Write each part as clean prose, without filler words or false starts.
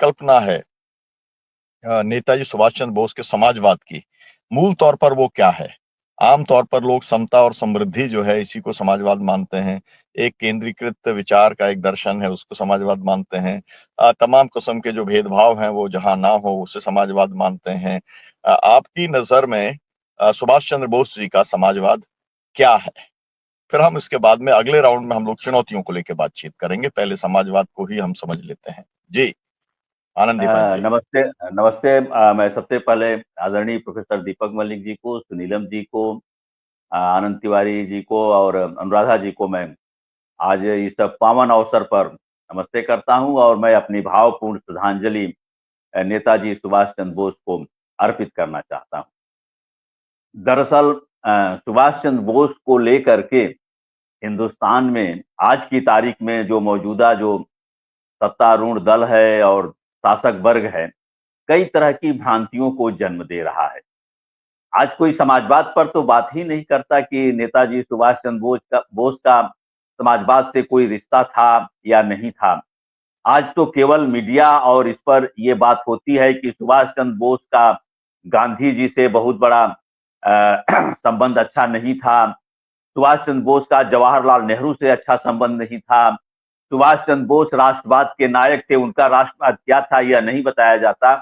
परिकल्पना है नेताजी सुभाष चंद्र बोस के समाजवाद की, मूल तौर पर वो क्या है? आमतौर पर लोग समता और समृद्धि जो है इसी को समाजवाद मानते हैं। एक केंद्रीकृत विचार का एक दर्शन है उसको समाजवाद मानते हैं। तमाम किस्म के जो भेदभाव हैं वो जहाँ ना हो उसे समाजवाद मानते हैं। आपकी नज़र में सुभाष चंद्र बोस जी का समाजवाद क्या है? फिर हम इसके बाद में अगले राउंड में हम लोग चुनौतियों को लेकर बातचीत करेंगे। पहले समाजवाद को ही हम समझ लेते हैं। जी, आनंदीबन जी। नमस्ते। नमस्ते। मैं सबसे पहले आदरणीय प्रोफेसर दीपक मलिक जी को, सुनीलम जी को, आनंद तिवारी जी को और अनुराधा जी को मैं आज इस पावन अवसर पर नमस्ते करता हूं और मैं अपनी भावपूर्ण श्रद्धांजलि नेताजी सुभाष चंद्र बोस को अर्पित करना चाहता हूं। दरअसल सुभाष चंद्र बोस को लेकर के हिंदुस्तान में आज की तारीख में जो मौजूदा जो सत्तारूढ़ दल है और शासक वर्ग है, कई तरह की भ्रांतियों को जन्म दे रहा है। आज कोई समाजवाद पर तो बात ही नहीं करता कि नेताजी सुभाष चंद्र बोस का समाजवाद से कोई रिश्ता था या नहीं था। आज तो केवल मीडिया और इस पर यह बात होती है कि सुभाष चंद्र बोस का गांधी जी से बहुत बड़ा संबंध अच्छा नहीं था, सुभाष चंद्र बोस का जवाहरलाल नेहरू से अच्छा संबंध नहीं था, सुभाष चंद्र बोस राष्ट्रवाद के नायक थे, उनका राष्ट्रवाद क्या था यह नहीं बताया जाता।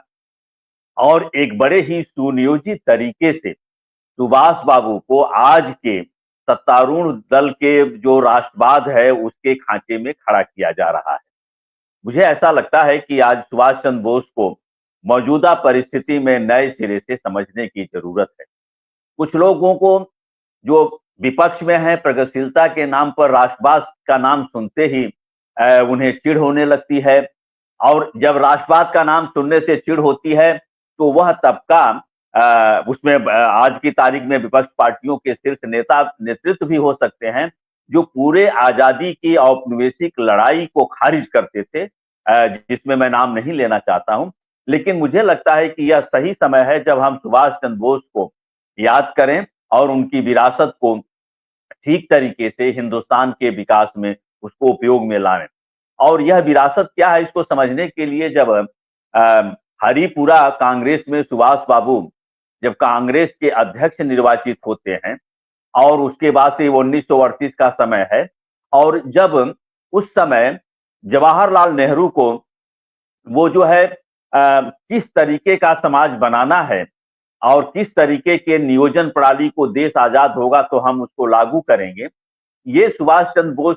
और एक बड़े ही सुनियोजित तरीके से सुभाष बाबू को आज के सत्तारूढ़ दल के जो राष्ट्रवाद है उसके खांचे में खड़ा किया जा रहा है। मुझे ऐसा लगता है कि आज सुभाष चंद्र बोस को मौजूदा परिस्थिति में नए सिरे से समझने की जरूरत है। कुछ लोगों को जो विपक्ष में है, प्रगतिशीलता के नाम पर राष्ट्रवाद का नाम सुनते ही उन्हें चिढ़ होने लगती है, और जब राष्ट्रवाद का नाम सुनने से चिढ़ होती है तो वह तबका उसमें आज की तारीख में विपक्ष पार्टियों के शीर्ष नेतृत्व भी हो सकते हैं जो पूरे आजादी की औपनिवेशिक लड़ाई को खारिज करते थे, जिसमें मैं नाम नहीं लेना चाहता हूं। लेकिन मुझे लगता है कि यह सही समय है जब हम सुभाष चंद्र बोस को याद करें और उनकी विरासत को ठीक तरीके से हिंदुस्तान के विकास में उसको उपयोग में लाएं। और यह विरासत क्या है इसको समझने के लिए जब हरिपुरा कांग्रेस में सुभाष बाबू जब कांग्रेस के अध्यक्ष निर्वाचित होते हैं और उसके बाद से 1938 का समय है, और जब उस समय जवाहरलाल नेहरू को वो जो है किस तरीके का समाज बनाना है और किस तरीके के नियोजन प्रणाली को देश आजाद होगा तो हम उसको लागू करेंगे, ये सुभाष चंद्र बोस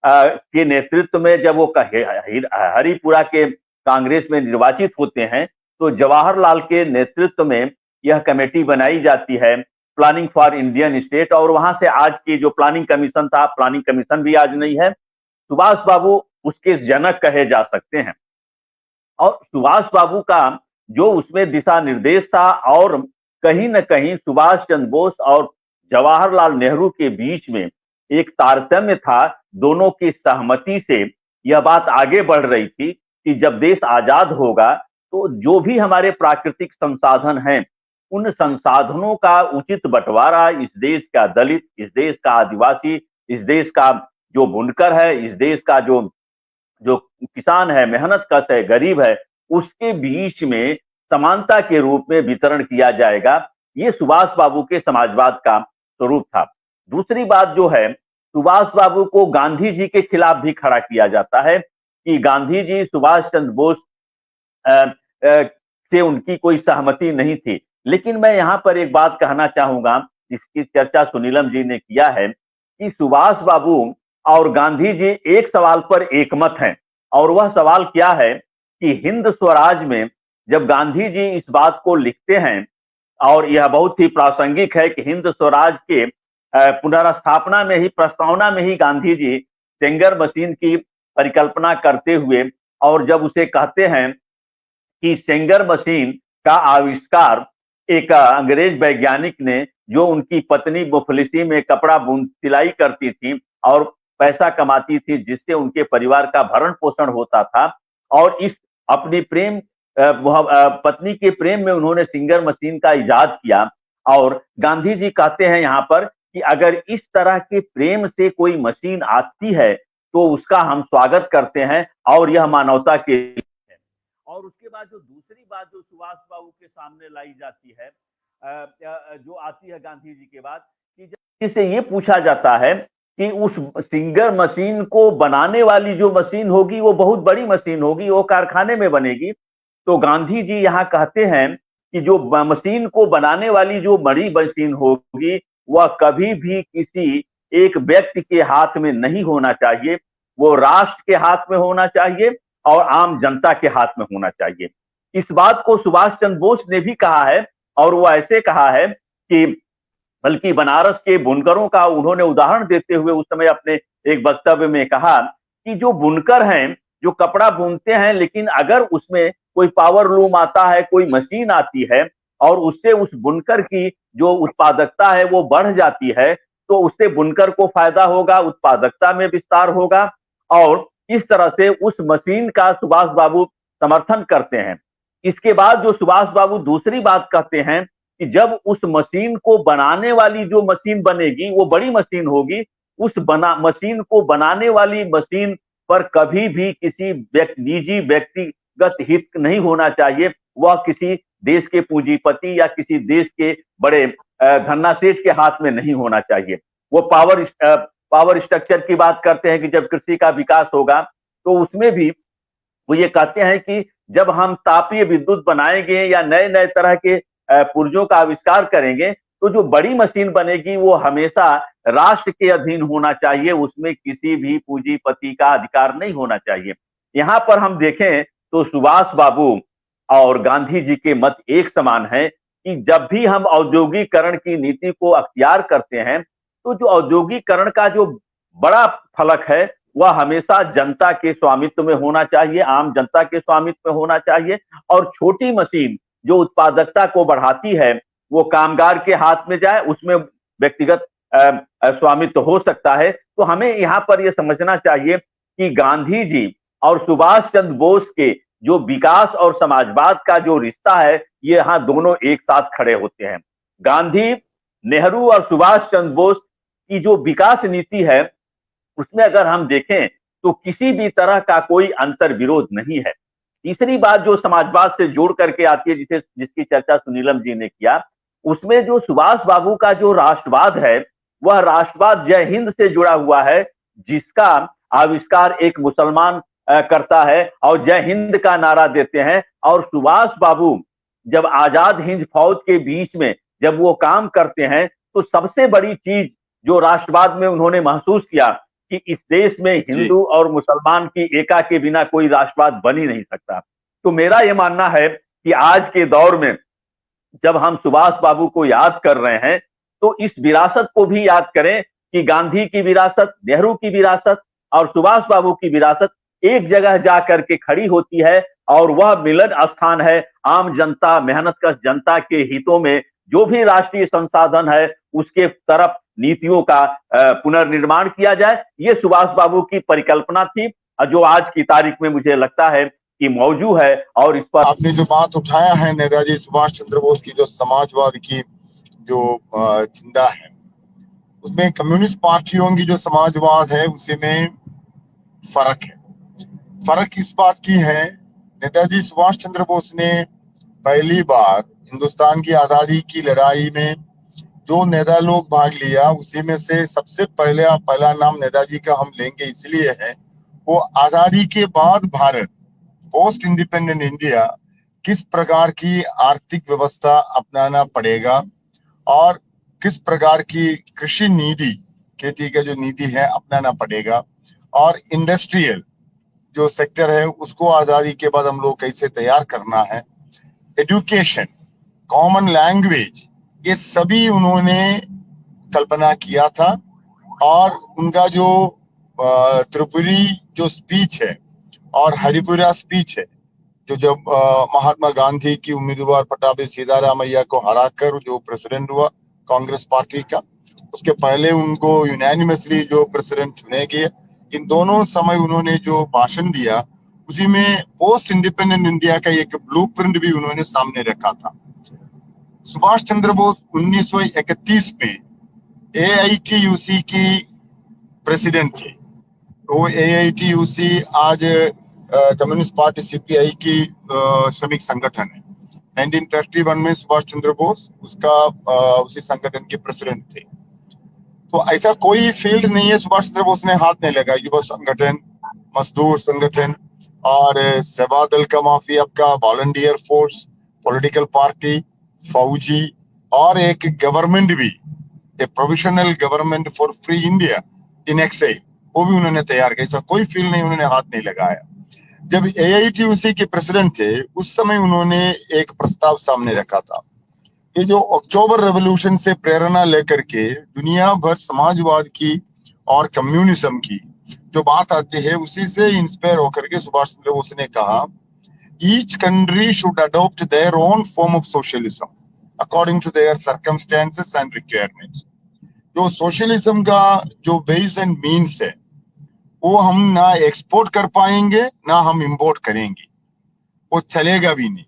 के नेतृत्व में जब वो हरिपुरा के कांग्रेस में निर्वाचित होते हैं तो जवाहरलाल के नेतृत्व में यह कमेटी बनाई जाती है, प्लानिंग फॉर इंडियन स्टेट, और वहां से आज की जो प्लानिंग कमीशन था, प्लानिंग कमीशन भी आज नहीं है, सुभाष बाबू उसके जनक कहे जा सकते हैं। और सुभाष बाबू का जो उसमें दिशा निर्देश था और कहीं न कहीं सुभाष चंद्र बोस और जवाहरलाल नेहरू के बीच में एक तारतम्य था, दोनों की सहमति से यह बात आगे बढ़ रही थी कि जब देश आजाद होगा तो जो भी हमारे प्राकृतिक संसाधन हैं उन संसाधनों का उचित बंटवारा इस देश का दलित, इस देश का आदिवासी, इस देश का जो बुनकर है, इस देश का जो जो किसान है, मेहनतकश है, गरीब है, उसके बीच में समानता के रूप में वितरण किया जाएगा। ये सुभाष बाबू के समाजवाद का स्वरूप था। दूसरी बात जो है, सुभाष बाबू को गांधी जी के खिलाफ भी खड़ा किया जाता है कि गांधी जी सुभाष चंद्र बोस से उनकी कोई सहमति नहीं थी। लेकिन मैं यहां पर एक बात कहना चाहूंगा, जिसकी चर्चा सुनीलम जी ने किया है, कि सुभाष बाबू और गांधी जी एक सवाल पर एकमत हैं, और वह सवाल क्या है कि हिंद स्वराज में जब गांधी जी इस बात को लिखते हैं, और यह बहुत ही प्रासंगिक है कि हिंद स्वराज के पुनर्स्थापना में ही, प्रस्तावना में ही गांधी जी सेंगर मशीन की परिकल्पना करते हुए, और जब उसे कहते हैं कि सेंगर मशीन का आविष्कार एक अंग्रेज वैज्ञानिक ने, जो उनकी पत्नी मुफलिसी में कपड़ा सिलाई करती थी और पैसा कमाती थी जिससे उनके परिवार का भरण पोषण होता था, और इस अपनी प्रेम पत्नी के प्रेम में उन्होंने सिंगर मशीन का इजाद किया। और गांधी जी कहते हैं यहाँ पर कि अगर इस तरह के प्रेम से कोई मशीन आती है तो उसका हम स्वागत करते हैं और यह मानवता के लिए है। और उसके बाद जो दूसरी बात जो सुभाष बाबू के सामने लाई जाती है, जो आती है गांधी जी के बाद, कि जब इसे ये पूछा जाता है कि उस सिंगर मशीन को बनाने वाली जो मशीन होगी वो बहुत बड़ी मशीन होगी, वो कारखाने में बनेगी, तो गांधी जी यहाँ कहते हैं कि जो मशीन को बनाने वाली जो बड़ी मशीन होगी वह कभी भी किसी एक व्यक्ति के हाथ में नहीं होना चाहिए, वो राष्ट्र के हाथ में होना चाहिए और आम जनता के हाथ में होना चाहिए। इस बात को सुभाष चंद्र बोस ने भी कहा है, और वो ऐसे कहा है कि बल्कि बनारस के बुनकरों का उन्होंने उदाहरण देते हुए उस समय अपने एक वक्तव्य में कहा कि जो बुनकर हैं, जो कपड़ा बुनते हैं, लेकिन अगर उसमें कोई पावर लूम आता है, कोई मशीन आती है और उससे उस बुनकर की जो उत्पादकता है वो बढ़ जाती है, तो उससे बुनकर को फायदा होगा, उत्पादकता में विस्तार होगा, और इस तरह से उस मशीन का सुभाष बाबू समर्थन करते हैं। इसके बाद जो सुभाष बाबू दूसरी बात कहते हैं कि जब उस मशीन को बनाने वाली जो मशीन बनेगी वो बड़ी मशीन होगी, उस मशीन को बनाने वाली मशीन पर कभी भी किसी निजी व्यक्तिगत हित नहीं होना चाहिए, वह किसी देश के पूंजीपति या किसी देश के बड़े धन्ना सेठ के हाथ में नहीं होना चाहिए। वो पावर स्ट्रक्चर की बात करते हैं कि जब कृषि का विकास होगा तो उसमें भी वो ये कहते हैं कि जब हम तापीय विद्युत बनाएंगे या नए नए तरह के पुर्जों का आविष्कार करेंगे, तो जो बड़ी मशीन बनेगी वो हमेशा राष्ट्र के अधीन होना चाहिए, उसमें किसी भी पूंजीपति का अधिकार नहीं होना चाहिए। यहाँ पर हम देखें तो सुभाष बाबू और गांधी जी के मत एक समान है कि जब भी हम औद्योगिकरण की नीति को अख्तियार करते हैं, तो जो औद्योगिकरण का जो बड़ा फलक है वह हमेशा जनता के स्वामित्व में होना चाहिए, आम जनता के स्वामित्व में होना चाहिए, और छोटी मशीन जो उत्पादकता को बढ़ाती है वो कामगार के हाथ में जाए, उसमें व्यक्तिगत स्वामित्व हो सकता है। तो हमें यहाँ पर यह समझना चाहिए कि गांधी जी और सुभाष चंद्र बोस के जो विकास और समाजवाद का जो रिश्ता है, ये यहाँ दोनों एक साथ खड़े होते हैं। गांधी, नेहरू और सुभाष चंद्र बोस की जो विकास नीति है उसमें अगर हम देखें तो किसी भी तरह का कोई अंतर विरोध नहीं है। तीसरी बात जो समाजवाद से जोड़ करके आती है, जिसकी चर्चा सुनीलम जी ने किया, उसमें जो सुभाष बाबू का जो राष्ट्रवाद है वह राष्ट्रवाद जय हिंद से जुड़ा हुआ है, जिसका आविष्कार एक मुसलमान करता है और जय हिंद का नारा देते हैं। और सुभाष बाबू जब आजाद हिंद फौज के बीच में जब वो काम करते हैं तो सबसे बड़ी चीज जो राष्ट्रवाद में उन्होंने महसूस किया कि इस देश में हिंदू और मुसलमान की एका के बिना कोई राष्ट्रवाद बन ही नहीं सकता। तो मेरा यह मानना है कि आज के दौर में जब हम सुभाष बाबू को याद कर रहे हैं तो इस विरासत को भी याद करें कि गांधी की विरासत, नेहरू की विरासत और सुभाष बाबू की विरासत एक जगह जाकर के खड़ी होती है, और वह मिलन स्थान है आम जनता, मेहनतकश जनता के हितों में जो भी राष्ट्रीय संसाधन है उसके तरफ नीतियों का पुनर्निर्माण किया जाए। ये सुभाष बाबू की परिकल्पना थी जो आज की तारीख में मुझे लगता है कि मौजूद है। और इस पर आपने जो बात उठाया है नेताजी सुभाष चंद्र बोस की जो समाजवाद की जो चिंता है, उसमें कम्युनिस्ट पार्टियों की जो समाजवाद है उसी में फर्क है। फर्क इस बात की है, नेताजी सुभाष चंद्र बोस ने पहली बार हिंदुस्तान की आजादी की लड़ाई में जो नेता लोग भाग लिया उसी में से सबसे पहला नाम नेताजी का हम लेंगे इसलिए है, वो आजादी के बाद भारत पोस्ट इंडिपेंडेंट इंडिया किस प्रकार की आर्थिक व्यवस्था अपनाना पड़ेगा और किस प्रकार की कृषि नीति, खेती का जो नीति है अपनाना पड़ेगा, और इंडस्ट्रियल जो सेक्टर है उसको आजादी के बाद हम लोग कैसे तैयार करना है, एजुकेशन, कॉमन लैंग्वेज, ये सभी उन्होंने कल्पना किया था। और उनका जो त्रिपुरी जो स्पीच है और हरिपुरा स्पीच है, जो जब महात्मा गांधी की उम्मीदवार पटाभी सीतारामैया को हराकर जो प्रेसिडेंट हुआ कांग्रेस पार्टी का, उसके पहले उनको यूनानिमसली जो प्रेसिडेंट चुने गए, इन दोनों समय उन्होंने जो भाषण दिया उसी में पोस्ट इंडिपेंडेंट इंडिया का एक ब्लूप्रिंट भी उन्होंने सामने रखा था। सुभाष चंद्र बोस 1931 में AITUC की प्रेसिडेंट थे। वो AITUC आज कम्युनिस्ट पार्टी सीपीआई की श्रमिक संगठन है। 1931 में सुभाष चंद्र बोस उसका उसी संगठन के प्रेसिडेंट थे। तो ऐसा कोई फील्ड नहीं है सुभाष चंद्र बोस ने हाथ नहीं लगाया। युवा संगठन, मजदूर संगठन और सेवा दल का माफिया का, वॉलंटियर फोर्स, पॉलिटिकल पार्टी, फौजी और एक गवर्नमेंट भी, a provisional government for free India in exile, वो भी उन्होंने तैयार किया। ऐसा कोई फील्ड नहीं उन्होंने हाथ नहीं लगाया। जब एआईटीयूसी के प्रेसिडेंट थे उस समय उन्होंने एक प्रस्ताव सामने रखा था। ये जो अक्टूबर रेवोल्यूशन से प्रेरणा लेकर के दुनिया भर समाजवाद की और कम्युनिज्म की जो बात आती है उसी से इंस्पायर होकर के सुभाष चंद्र बोस ने कहा, each country should adopt their own form of socialism according to their circumstances and requirements. जो सोशलिज्म का जो वेज एंड मीन्स है वो हम ना एक्सपोर्ट कर पाएंगे ना हम इंपोर्ट करेंगे, वो चलेगा भी नहीं।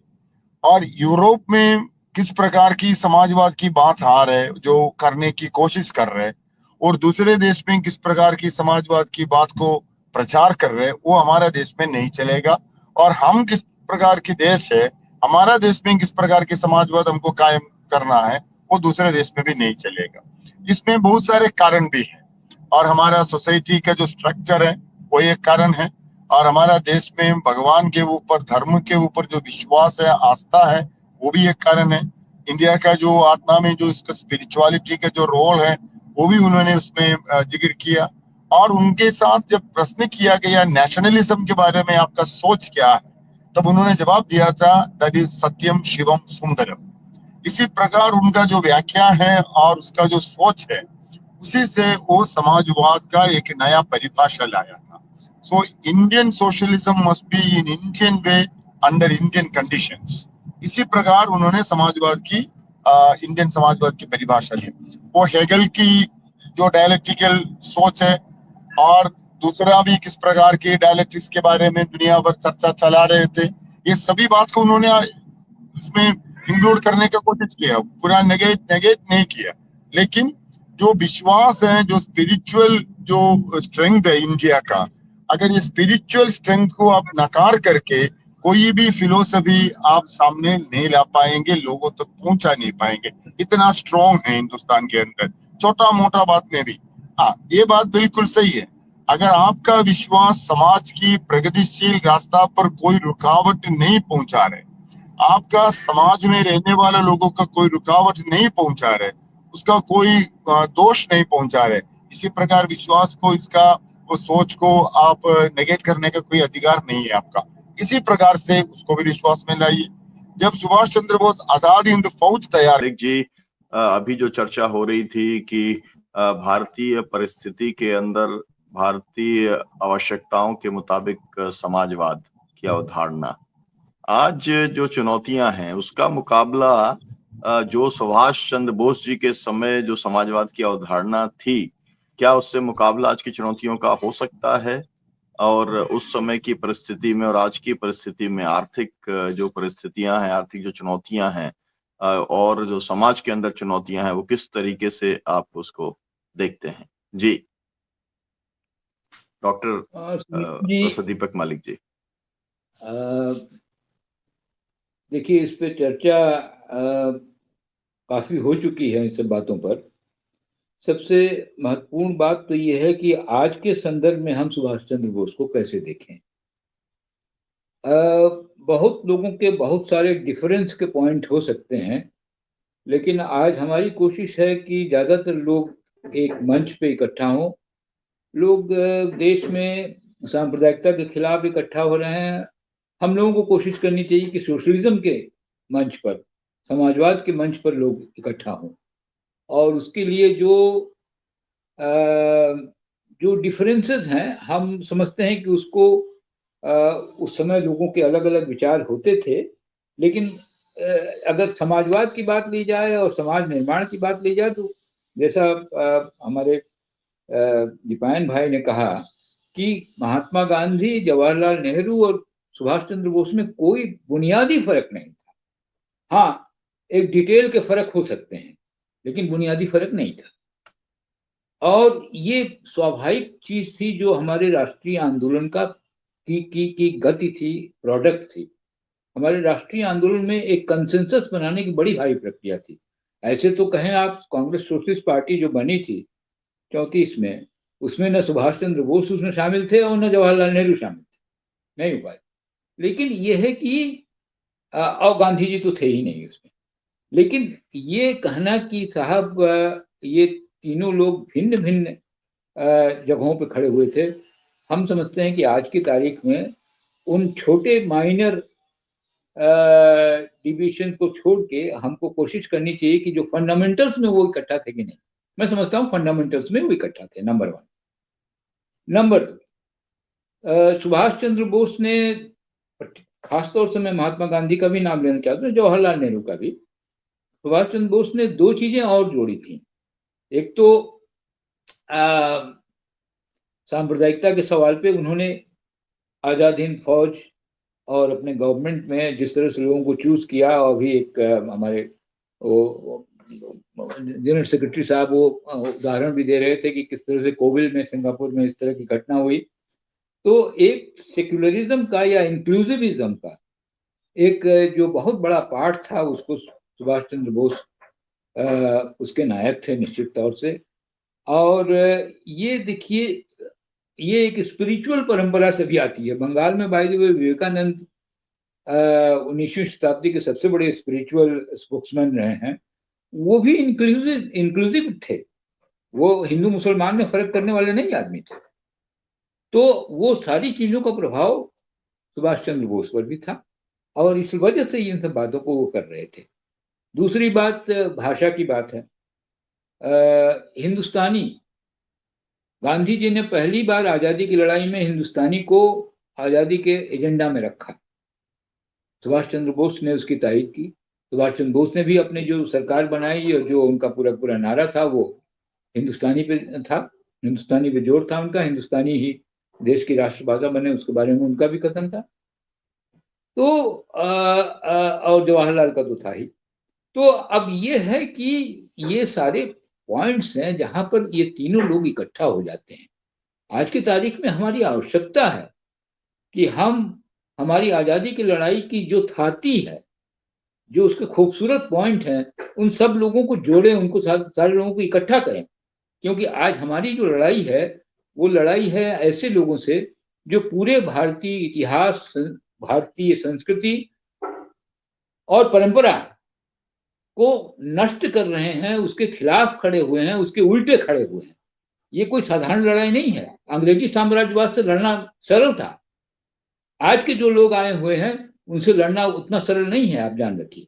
और यूरोप में किस प्रकार की समाजवाद की बात आ रहे जो करने की कोशिश कर रहे, और दूसरे देश में किस प्रकार की समाजवाद की बात को प्रचार कर रहे, वो हमारा देश में नहीं चलेगा। और हम किस प्रकार की देश है, हमारा देश में किस प्रकार की समाजवाद हमको कायम करना है, वो दूसरे देश में भी नहीं चलेगा। इसमें बहुत सारे कारण भी हैं और हमारा सोसाइटी का जो स्ट्रक्चर है वो एक कारण है, और हमारा देश में भगवान के ऊपर, धर्म के ऊपर जो विश्वास है, आस्था है, वो भी एक कारण है। इंडिया का जो आत्मा में जो इसका स्पिरिचुअलिटी का जो रोल है वो भी उन्होंने उसमें जिक्र किया। और उनके साथ जब प्रश्न किया गया नेशनलिज्म के बारे में आपका सोच क्या है, तब उन्होंने जवाब दिया था, दैट इज सत्यम शिवम सुंदरम। इसी प्रकार उनका जो व्याख्या है और उसका जो सोच है उसी से वो समाजवाद का एक नया परिभाषा लाया था। So Indian socialism must be in Indian way under Indian conditions. इसी प्रकार उन्होंने समाजवाद की इंडियन समाजवाद की परिभाषा दी। वो हेगल की जो डायलेक्टिकल सोच है और दूसरा भी किस प्रकार के डायलेक्टिक्स के बारे में दुनिया भर चर्चा चला रहे थे, ये सभी बात को उन्होंने उसमें इंक्लूड करने का कोशिश किया, पूरा नेगेट नहीं किया। लेकिन जो विश्वास है, जो स्पिरिचुअल जो स्ट्रेंथ है इंडिया का, अगर ये स्पिरिचुअल स्ट्रेंथ को आप नकार करके कोई भी फिलोसफी आप सामने नहीं ला पाएंगे, लोगों तक पहुंचा नहीं पाएंगे। इतना स्ट्रॉन्ग है हिंदुस्तान के अंदर, छोटा मोटा बात में भी। हाँ, ये बात बिल्कुल सही है। अगर आपका विश्वास समाज की प्रगतिशील रास्ता पर कोई रुकावट नहीं पहुंचा रहे, आपका समाज में रहने वाले लोगों का कोई रुकावट नहीं पहुंचा रहे, उसका कोई दोष नहीं पहुंचा रहे, इसी प्रकार विश्वास को, इसका वो सोच को आप नेगेट करने का कोई अधिकार नहीं है आपका। इसी प्रकार से उसको भी विश्वास में लाइए। जब सुभाष चंद्र बोस आजादी हिंद फौज तैयार जी, अभी जो चर्चा हो रही थी कि भारतीय परिस्थिति के अंदर भारतीय आवश्यकताओं के मुताबिक समाजवाद की अवधारणा, आज जो चुनौतियां हैं उसका मुकाबला जो सुभाष चंद्र बोस जी के समय जो समाजवाद की अवधारणा थी, क्या उससे मुकाबला आज की चुनौतियों का हो सकता है? और उस समय की परिस्थिति में और आज की परिस्थिति में आर्थिक जो परिस्थितियां हैं, आर्थिक जो चुनौतियां हैं और जो समाज के अंदर चुनौतियां हैं, वो किस तरीके से आप उसको देखते हैं? जी, डॉक्टर प्रोफेसर दीपक मलिक जी। देखिए, इस पे चर्चा काफी हो चुकी है इन सब बातों पर। सबसे महत्वपूर्ण बात तो ये है कि आज के संदर्भ में हम सुभाष चंद्र बोस को कैसे देखें। बहुत लोगों के बहुत सारे डिफरेंस के पॉइंट हो सकते हैं, लेकिन आज हमारी कोशिश है कि ज़्यादातर लोग एक मंच पे इकट्ठा हों। लोग देश में सांप्रदायिकता के खिलाफ इकट्ठा हो रहे हैं। हम लोगों को कोशिश करनी चाहिए कि सोशलिज्म के मंच पर, समाजवाद के मंच पर लोग इकट्ठा हों, और उसके लिए जो डिफरेंसेस हैं, हम समझते हैं कि उसको उस समय लोगों के अलग अलग विचार होते थे, लेकिन अगर समाजवाद की बात ली जाए और समाज निर्माण की बात ली जाए, तो जैसा हमारे दीपायन भाई ने कहा कि महात्मा गांधी, जवाहरलाल नेहरू और सुभाष चंद्र बोस में कोई बुनियादी फर्क नहीं था। हाँ, एक डिटेल के फर्क हो सकते हैं, लेकिन बुनियादी फर्क नहीं था। और ये स्वाभाविक चीज थी जो हमारे राष्ट्रीय आंदोलन का की गति थी, प्रोडक्ट थी। हमारे राष्ट्रीय आंदोलन में एक कंसेंसस बनाने की बड़ी भारी प्रक्रिया थी। ऐसे तो कहें आप, कांग्रेस सोशलिस्ट पार्टी जो बनी थी 34 में, उसमें न सुभाष चंद्र बोस उसमें शामिल थे और न जवाहरलाल नेहरू शामिल थे, नहीं हो पाए। लेकिन यह है कि और गांधी जी तो थे ही नहीं उसमें। लेकिन ये कहना कि साहब ये तीनों लोग भिन्न भिन्न जगहों पे खड़े हुए थे, हम समझते हैं कि आज की तारीख में उन छोटे माइनर डिविजन को छोड़ के हमको कोशिश करनी चाहिए कि जो फंडामेंटल्स में वो इकट्ठा थे कि नहीं। मैं समझता हूँ फंडामेंटल्स में वो इकट्ठा थे, नंबर 1। नंबर 2, सुभाष चंद्र बोस ने, खासतौर से मैं महात्मा गांधी का भी नाम लेना चाहता हूँ, जवाहरलाल नेहरू का भी, सुभाष चंद्र बोस ने 2 चीजें और जोड़ी थी। एक तो सांप्रदायिकता के सवाल पे उन्होंने आजाद हिंद फौज और अपने गवर्नमेंट में जिस तरह से लोगों को चूज किया, और भी एक हमारे वो जनरल सेक्रेटरी साहब वो उदाहरण भी दे रहे थे कि किस तरह से कोविल में, सिंगापुर में इस तरह की घटना हुई। तो एक सेक्युलरिज्म का या इंक्लूसिविज्म का एक जो बहुत बड़ा पार्ट था, उसको सुभाष चंद्र बोस उसके नायक थे निश्चित तौर से। और ये देखिए, ये एक स्पिरिचुअल परंपरा से भी आती है। बंगाल में बाय द वे विवेकानंद 19वीं शताब्दी के सबसे बड़े स्पिरिचुअल स्पोक्समैन रहे हैं। वो भी इंक्लूसिव थे, वो हिंदू मुसलमान में फर्क करने वाले नहीं आदमी थे। तो वो सारी चीजों का प्रभाव सुभाष चंद्र बोस पर भी था, और इस वजह से इन सब बातों को वो कर रहे थे। दूसरी बात भाषा की बात है। हिंदुस्तानी, गांधी जी ने पहली बार आजादी की लड़ाई में हिंदुस्तानी को आजादी के एजेंडा में रखा। सुभाष चंद्र बोस ने उसकी तारीफ की। सुभाष चंद्र बोस ने भी अपने जो सरकार बनाई और जो उनका पूरा पूरा नारा था वो हिंदुस्तानी पे था, हिंदुस्तानी पे जोर था उनका, हिंदुस्तानी ही देश की राष्ट्रभाषा बने, उसके बारे में उनका भी कथन था। तो और जवाहरलाल का तो था ही। तो अब ये है कि ये सारे पॉइंट्स हैं जहां पर ये तीनों लोग इकट्ठा हो जाते हैं। आज की तारीख में हमारी आवश्यकता है कि हम हमारी आजादी की लड़ाई की जो थाती है, जो उसके खूबसूरत पॉइंट हैं, उन सब लोगों को जोड़ें, उनको सारे लोगों को इकट्ठा करें। क्योंकि आज हमारी जो लड़ाई है वो लड़ाई है ऐसे लोगों से जो पूरे भारतीय इतिहास, भारतीय संस्कृति और परंपरा को नष्ट कर रहे हैं, उसके खिलाफ खड़े हुए हैं, उसके उल्टे खड़े हुए हैं। ये कोई साधारण लड़ाई नहीं है। अंग्रेजी साम्राज्यवाद से लड़ना सरल था, आज के जो लोग आए हुए हैं उनसे लड़ना उतना सरल नहीं है, आप जान रखिए।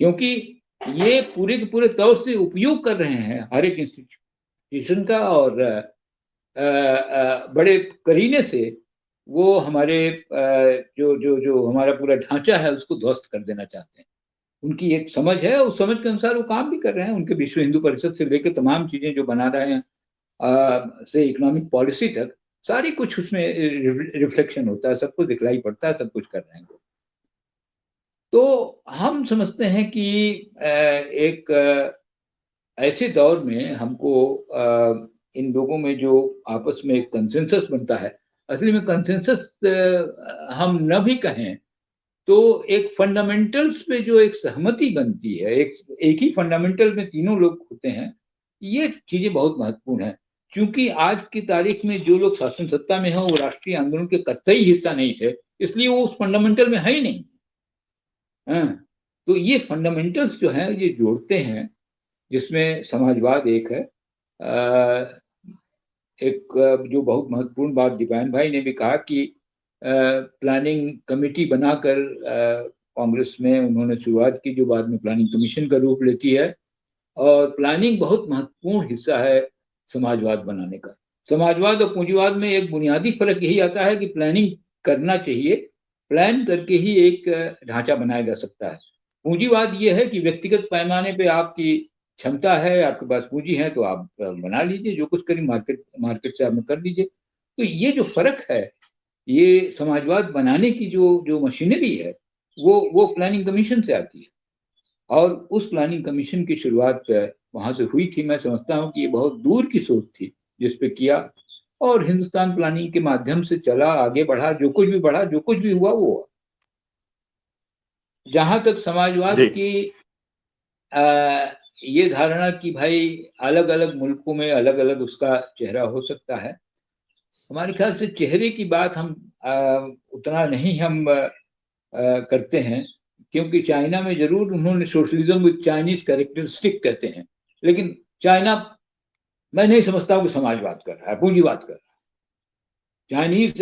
क्योंकि ये पूरे के पूरे तौर से उपयोग कर रहे हैं हर एक इंस्टीट्यूशन का, और बड़े करीने से वो हमारे जो जो जो हमारा पूरा ढांचा है उसको ध्वस्त कर देना चाहते हैं। उनकी एक समझ है, उस समझ के अनुसार वो काम भी कर रहे हैं। उनके विश्व हिंदू परिषद से लेकर तमाम चीजें जो बना रहे हैं, से इकोनॉमिक पॉलिसी तक, सारी कुछ उसमें रिफ्लेक्शन होता है, सब कुछ दिखलाई पड़ता है, सब कुछ कर रहे हैं। तो हम समझते हैं कि एक ऐसे दौर में हमको इन लोगों में जो आपस में एक कंसेंसस बनता है, असली में कंसेंसस हम न भी कहें तो एक फंडामेंटल्स पे जो एक सहमति बनती है, एक ही फंडामेंटल में तीनों लोग होते हैं, ये चीजें बहुत महत्वपूर्ण है। क्योंकि आज की तारीख में जो लोग शासन सत्ता में हैं वो राष्ट्रीय आंदोलन के कतई हिस्सा नहीं थे, इसलिए वो उस फंडामेंटल में है ही नहीं। तो ये फंडामेंटल्स जो हैं ये जोड़ते हैं, जिसमें समाजवाद एक है। एक जो बहुत महत्वपूर्ण बात दीपायन भाई ने भी कहा कि प्लानिंग कमेटी बनाकर कांग्रेस में उन्होंने शुरुआत की, जो बाद में प्लानिंग कमीशन का रूप लेती है। और प्लानिंग बहुत महत्वपूर्ण हिस्सा है समाजवाद बनाने का। समाजवाद और पूंजीवाद में एक बुनियादी फर्क यही आता है कि प्लानिंग करना चाहिए, प्लान करके ही एक ढांचा बनाया जा सकता है। पूंजीवाद ये है कि व्यक्तिगत पैमाने पे आपकी क्षमता है, आपके पास पूंजी है तो आप बना लीजिए, जो कुछ करें मार्केट से आप कर लीजिए। तो ये जो फर्क है, ये समाजवाद बनाने की जो मशीनरी है वो प्लानिंग कमीशन से आती है। और उस प्लानिंग कमीशन की शुरुआत वहां से हुई थी। मैं समझता हूँ कि ये बहुत दूर की सोच थी जिस पे किया, और हिंदुस्तान प्लानिंग के माध्यम से चला, आगे बढ़ा, जो कुछ भी बढ़ा, जो कुछ भी हुआ वो हुआ। जहां तक समाजवाद जी की ये धारणा कि भाई अलग अलग मुल्कों में अलग अलग उसका चेहरा हो सकता है, हमारे ख्याल से चेहरे की बात हम उतना नहीं हम करते हैं, क्योंकि चाइना में जरूर उन्होंने सोशलिज्म विद चाइनीज कैरेक्टरिस्टिक कहते हैं, लेकिन चाइना मैं नहीं समझता हूँ कि समाजवाद कर रहा है, पूंजीवाद कर रहा है। चाइनीज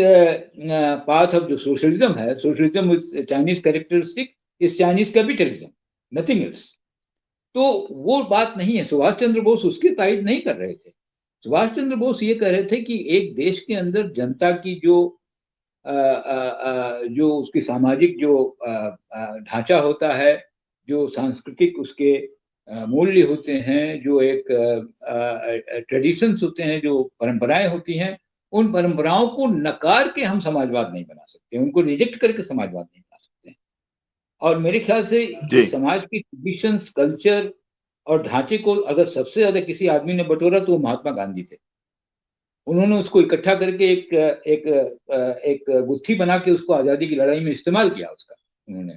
पाथ ऑफ जो सोशलिज्म है, socialism with Chinese characteristic is Chinese capitalism, nothing else. तो वो बात नहीं है। सुभाष चंद्र बोस उसकी तायद नहीं कर रहे थे। सुभाष चंद्र बोस ये कह रहे थे कि एक देश के अंदर जनता की जो उसकी सामाजिक जो ढांचा होता है, जो सांस्कृतिक उसके मूल्य होते हैं, जो एक ट्रेडिशंस होते हैं, जो परंपराएं होती हैं, उन परंपराओं को नकार के हम समाजवाद नहीं बना सकते, उनको रिजेक्ट करके समाजवाद नहीं बना सकते। और मेरे ख्याल से इस समाज की ट्रेडिशंस, कल्चर और ढांचे को अगर सबसे ज्यादा किसी आदमी ने बटोरा तो वो महात्मा गांधी थे। उन्होंने उसको इकट्ठा करके एक गुत्थी बना के उसको आजादी की लड़ाई में इस्तेमाल किया उसका उन्होंने।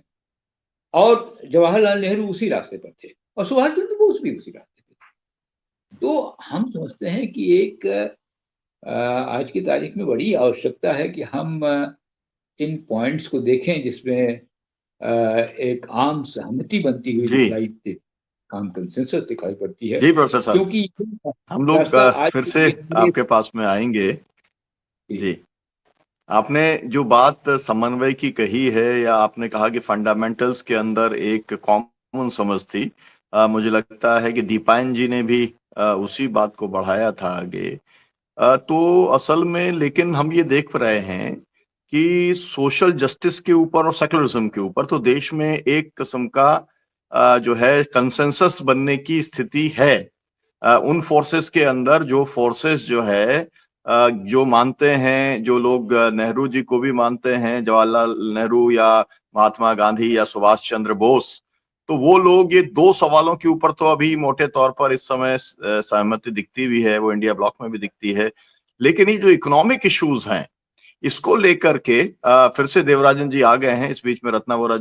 और जवाहरलाल नेहरू उसी रास्ते पर थे और सुभाष चंद्र बोस भी उसी रास्ते पर थे। तो हम समझते हैं कि एक आज की तारीख में बड़ी आवश्यकता है कि हम इन पॉइंट्स को देखें जिसमें एक आम सहमति बनती हुई दिखाई देती, आम कंसेंसस दिखाई पड़ती है। जी प्रोफेसर साहब, क्योंकि हम लोग फिर से आपके पास में आएंगे। जी, आपने जो बात समन्वय की कही है, या आपने कहा कि फंडामेंटल्स के अंदर एक कॉमन समझ थी, मुझे लगता है कि दीपायन जी ने भी उसी बात को बढ़ाया था आगे। तो असल में लेकिन हम ये देख रहे हैं कि सोशल जस्टिस के ऊपर और सेकुलरिज्म के ऊपर तो देश में एक किस्म का जो है कंसेंसस बनने की स्थिति है। उन फोर्सेस के अंदर जो फोर्सेस जो है जो मानते हैं, जो लोग नेहरू जी को भी मानते हैं, जवाहरलाल नेहरू या महात्मा गांधी या सुभाष चंद्र बोस, तो वो लोग ये दो सवालों के ऊपर तो अभी मोटे तौर पर इस समय सहमति दिखती भी है, वो इंडिया ब्लॉक में भी दिखती है। लेकिन ये जो इकोनॉमिक इश्यूज हैं, इसको लेकर के फिर से देवराजन जी आ गए हैं इस बीच में, रत्ना वोरा